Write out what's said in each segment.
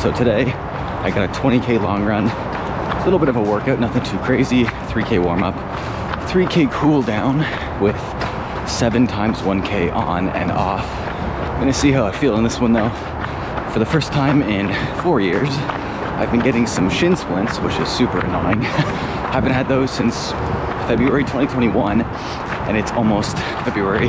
So today I got a 20K long run, a little bit of a workout, nothing too crazy, 3K warm up, 3K cool down with 7 times 1K on and off. I'm gonna see how I feel in this one though. For the first time in 4 years, I've been getting some shin splints, which is super annoying. Haven't had those since February 2021, and it's almost February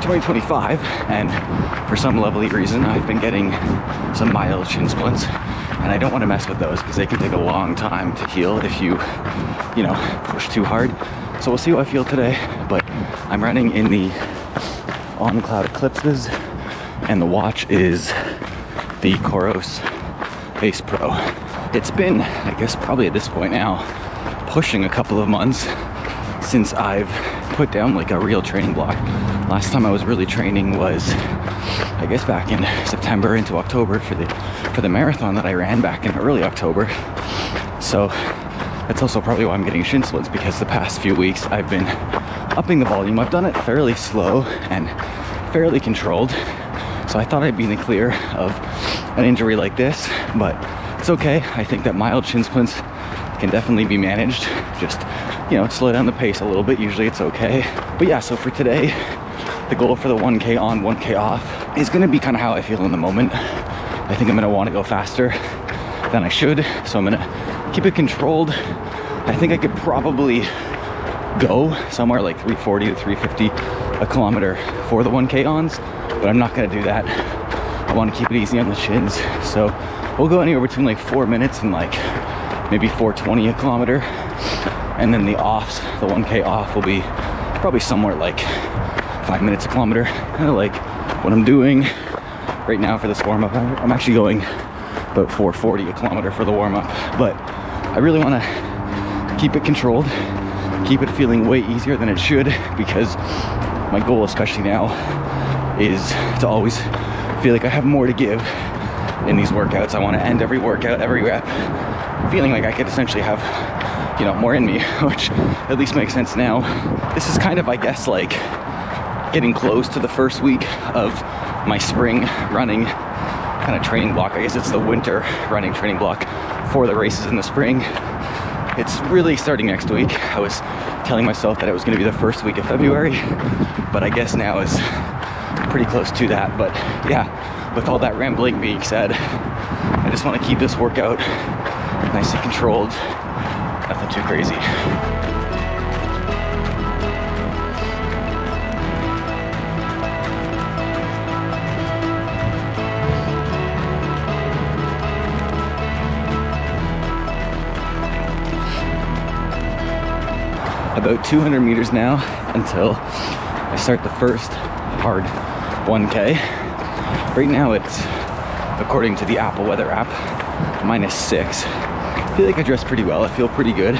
2025, and for some lovely reason, I've been getting some mild shin splints, and I don't want to mess with those because they can take a long time to heal if you push too hard. So we'll see how I feel today, but I'm running in the on Cloudeclipses, and the watch is the COROS Base Pro. It's been, I guess, probably at this point now, pushing a couple of months since I've put down like a real training block. Last time I was really training was, I guess, back in September into October for the marathon that I ran back in early October. So that's also probably why I'm getting shin splints, because the past few weeks I've been upping the volume. I've done it fairly slow and fairly controlled. So I thought I'd be in the clear of an injury like this, but it's okay. I think that mild shin splints can definitely be managed. Just, slow down the pace a little bit. Usually it's okay. But yeah, so for today, the goal for the 1K on, 1K off is gonna be kind of how I feel in the moment. I think I'm gonna wanna go faster than I should. So I'm gonna keep it controlled. I think I could probably go somewhere like 340 to 350 a kilometer for the 1K ons, but I'm not gonna do that. I wanna keep it easy on the shins. So we'll go anywhere between like 4 minutes and like maybe 420 a kilometer. And then the offs, the 1K off, will be probably somewhere like 5 minutes a kilometer. Kind of like what I'm doing right now for this warm up. I'm actually going about 440 a kilometer for the warm up, but I really want to keep it controlled, keep it feeling way easier than it should, because my goal, especially now, is to always feel like I have more to give in these workouts. I want to end every workout, every rep, feeling like I could essentially have, more in me, which at least makes sense now. This is kind of, I guess, like getting close to the first week of my spring running kind of training block. I guess it's the winter running training block for the races in the spring. It's really starting next week. I was telling myself that it was going to be the first week of February, but I guess now is pretty close to that. But yeah, with all that rambling being said, I just want to keep this workout nice and controlled, nothing too crazy. About 200 meters now until I start the first hard 1K. Right now it's, according to the Apple Weather app, -6. I feel like I dress pretty well. I feel pretty good.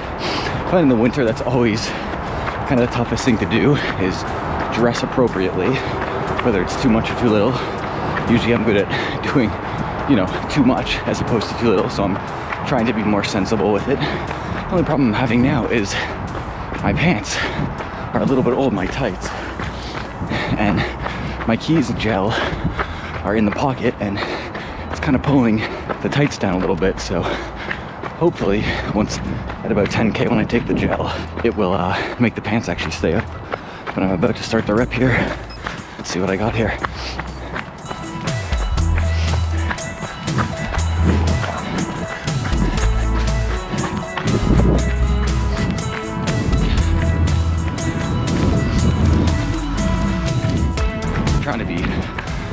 But in the winter, that's always kind of the toughest thing to do, is dress appropriately, whether it's too much or too little. Usually I'm good at doing, too much as opposed to too little, so I'm trying to be more sensible with it. The only problem I'm having now is my pants are a little bit old, my tights, and my keys and gel are in the pocket, and it's kind of pulling the tights down a little bit. So hopefully once at about 10K, when I take the gel, it will make the pants actually stay up. But I'm about to start the rep here. Let's see what I got here.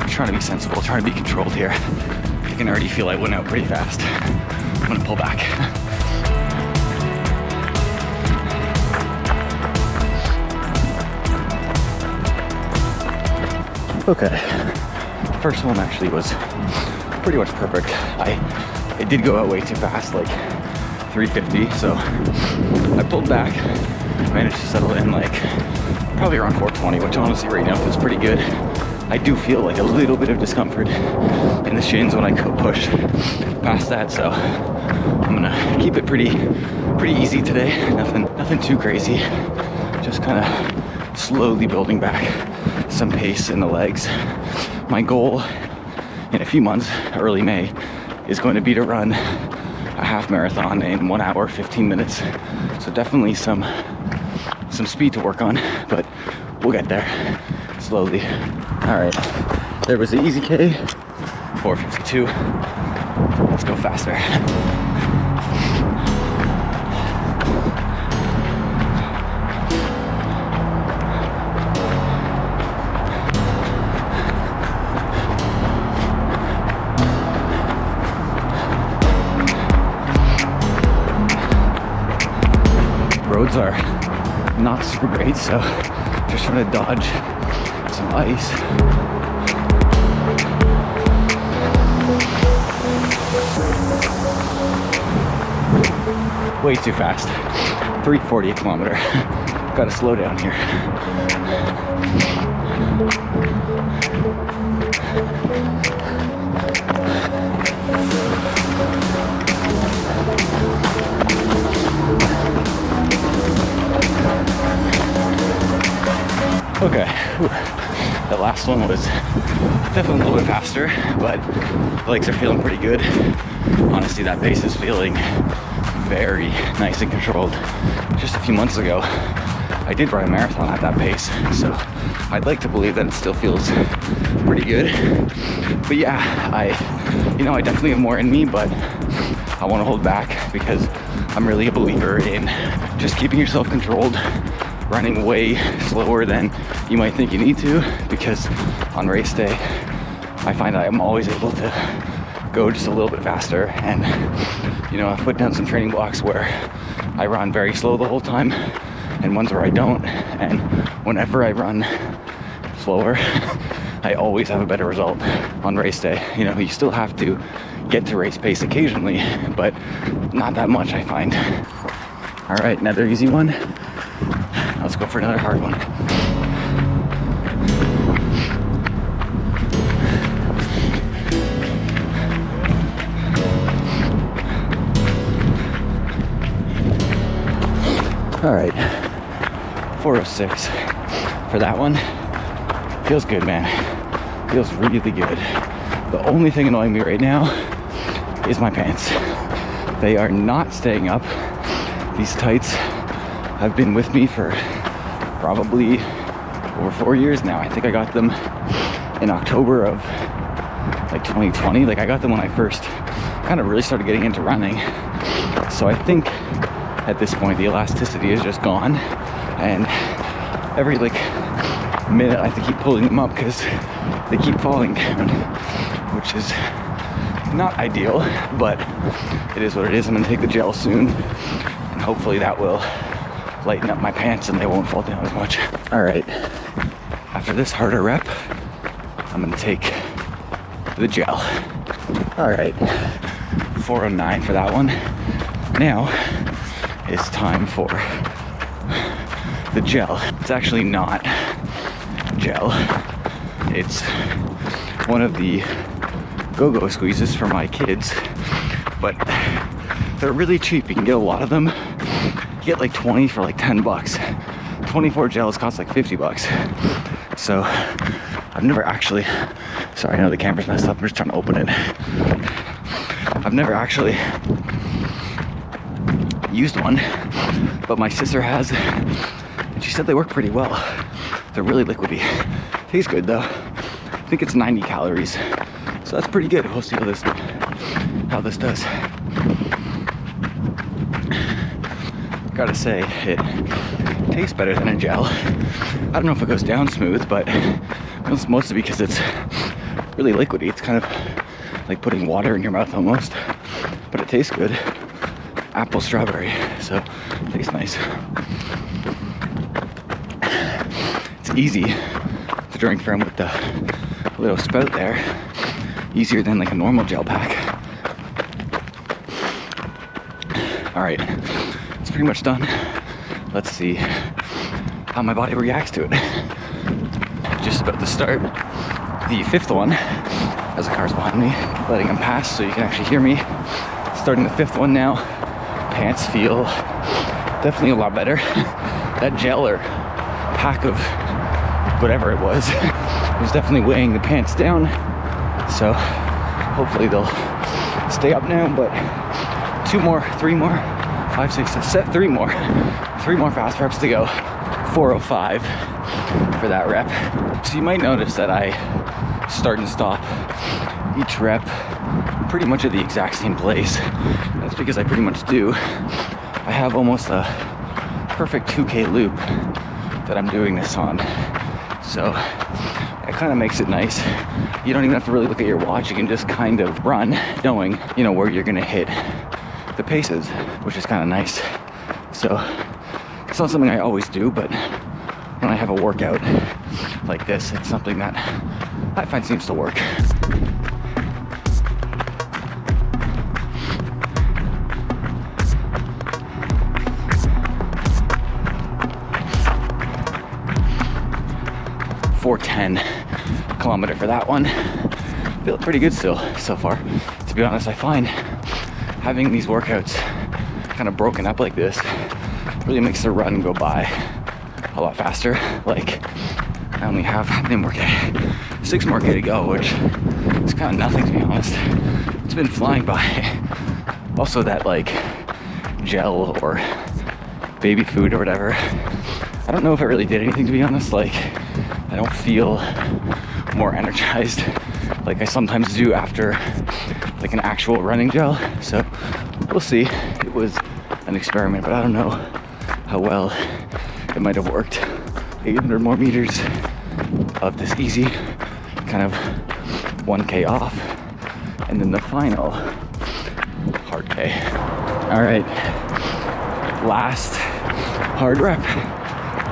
Trying to be sensible, trying to be controlled here. I can already feel I went out pretty fast. I'm gonna pull back. Okay, first one actually was pretty much perfect. It did go out way too fast, like 350, so I pulled back, managed to settle in like probably around 420, which honestly right now feels pretty good. I do feel like a little bit of discomfort in the shins when I push past that, so I'm gonna keep it pretty easy today. Nothing too crazy. Just kind of slowly building back some pace in the legs. My goal in a few months, early May, is going to be to run a half marathon in 1 hour, 15 minutes. So definitely some speed to work on, but we'll get there slowly. All right, there was the easy K, 4:52. Let's go faster. Roads are not super great, so just trying to dodge some ice. Way too fast. 3:40 a kilometer. Gotta slow down here. Okay, the last one was definitely a little bit faster, but the legs are feeling pretty good. Honestly, that pace is feeling very nice and controlled. Just a few months ago, I did run a marathon at that pace, so I'd like to believe that it still feels pretty good. But yeah, I definitely have more in me, but I want to hold back because I'm really a believer in just keeping yourself controlled, running way slower than you might think you need to, because on race day, I find I'm always able to go just a little bit faster. And I've put down some training blocks where I run very slow the whole time and ones where I don't. And whenever I run slower, I always have a better result on race day. You still have to get to race pace occasionally, but not that much, I find. All right, another easy one. Let's go for another hard one. All right, 4:06 for that one. Feels good, man. Feels really good. The only thing annoying me right now is my pants. They are not staying up. These tights have been with me for probably over 4 years now. I think I got them in October of 2020. I got them when I first kind of really started getting into running. So I think at this point the elasticity is just gone, and every minute I have to keep pulling them up because they keep falling down, which is not ideal, but it is what it is. I'm gonna take the gel soon, and hopefully that will lighten up my pants and they won't fall down as much. All right, after this harder rep, I'm gonna take the gel. All right, 4:09 for that one. Now it's time for the gel. It's actually not gel. It's one of the go-go squeezes for my kids, but they're really cheap. You can get a lot of them. You get 20 for 10 bucks. 24 gels cost 50 bucks. So I've never actually, sorry, I know the camera's messed up. I'm just trying to open it. I've never actually used one, but my sister has, and she said they work pretty well. They're really liquidy. Tastes good though. I think it's 90 calories, so that's pretty good. We'll see how this does. Gotta say, it tastes better than a gel. I don't know if it goes down smooth, but it's mostly because it's really liquidy. It's kind of like putting water in your mouth almost, but it tastes good. Apple strawberry, so it tastes nice. It's easy to drink from with the little spout there. Easier than a normal gel pack. All right, it's pretty much done. Let's see how my body reacts to it. Just about to start the fifth one, as the car's behind me, letting them pass so you can actually hear me. Starting the fifth one now. Pants feel definitely a lot better. That gel or pack of whatever it was definitely weighing the pants down. So hopefully they'll stay up now, but 2 more, 3 more, 5, 6, 7, 3 more. 3 more fast reps to go. 405 for that rep. So you might notice that I start and stop each rep pretty much at the exact same place. That's because I pretty much do. I have almost a perfect 2K loop that I'm doing this on. So it kind of makes it nice. You don't even have to really look at your watch. You can just kind of run knowing, you know, where you're gonna hit the paces, which is kind of nice. So it's not something I always do, but when I have a workout like this, it's something that I find seems to work. .410 kilometer for that one. Feel pretty good still so far. To be honest, I find having these workouts kind of broken up like this really makes the run go by a lot faster. Like, I only have, how many more K? 6 more K to go, which is kind of nothing, to be honest. It's been flying by. Also that like gel or baby food or whatever, I don't know if it really did anything, to be honest. Like, I don't feel more energized like I sometimes do after like an actual running gel. So we'll see. It was an experiment, but I don't know how well it might have worked. 800 more meters of this easy kind of 1K off, and then the final hard K. All right, last hard rep.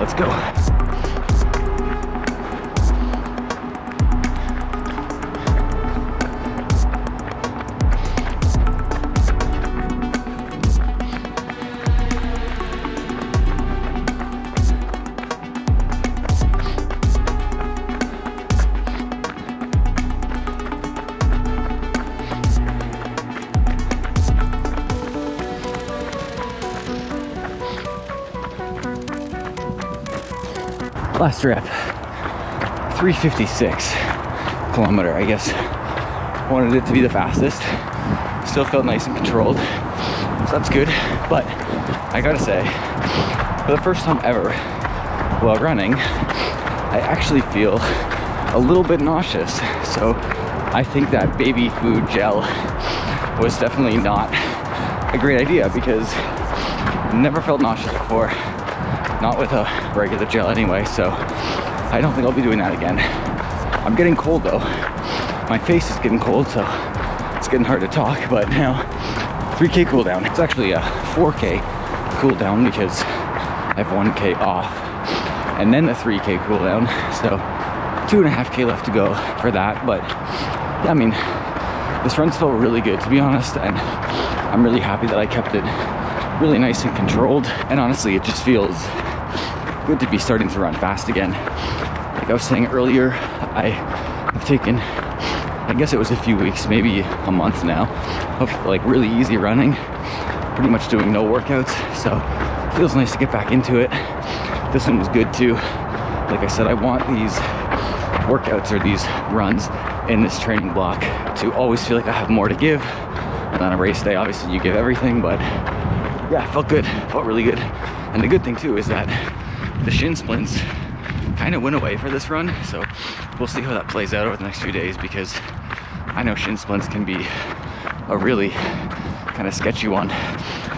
Let's go. Last rep, 356 kilometer. I guess wanted it to be the fastest. Still felt nice and controlled, so that's good. But I gotta say, for the first time ever while running, I actually feel a little bit nauseous. So I think that baby food gel was definitely not a great idea, because I never felt nauseous before. Not with a regular gel anyway, so I don't think I'll be doing that again. I'm getting cold though. My face is getting cold, so it's getting hard to talk, but now 3K cool down. It's actually a 4K cool down because I have 1K off and then the 3K cool down. So 2.5K left to go for that. But yeah, I mean, this run felt really good, to be honest, and I'm really happy that I kept it really nice and controlled. And honestly, it just feels good to be starting to run fast again. Like I was saying earlier, I have taken, I guess it was a few weeks, maybe a month now, of like really easy running, pretty much doing no workouts. So it feels nice to get back into it. This one was good too. Like I said, I want these workouts or these runs in this training block to always feel like I have more to give. And on a race day, obviously you give everything, but yeah, felt good, felt really good. And the good thing too is that the shin splints kind of went away for this run, so we'll see how that plays out over the next few days, because I know shin splints can be a really kind of sketchy one,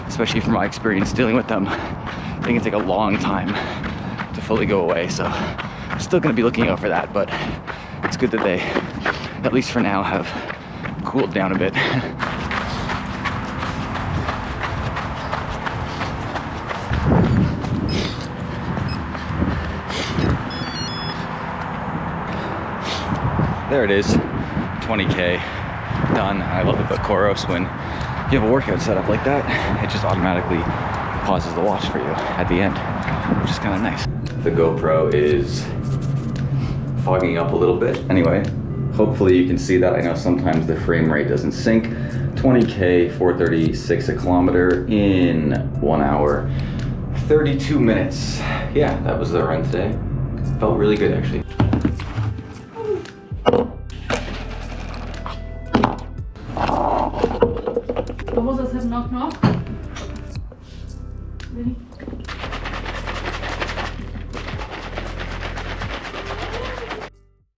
especially from my experience dealing with them. They can take a long time to fully go away, so I'm still going to be looking out for that, but it's good that they, at least for now, have cooled down a bit. There it is, 20K done. I love it, but COROS, when you have a workout set up like that, it just automatically pauses the watch for you at the end, which is kind of nice. The GoPro is fogging up a little bit. Anyway, hopefully you can see that. I know sometimes the frame rate doesn't sync. 20K, 436 a kilometer in 1 hour, 32 minutes. Yeah, that was the run today. Felt really good, actually. Knock knock.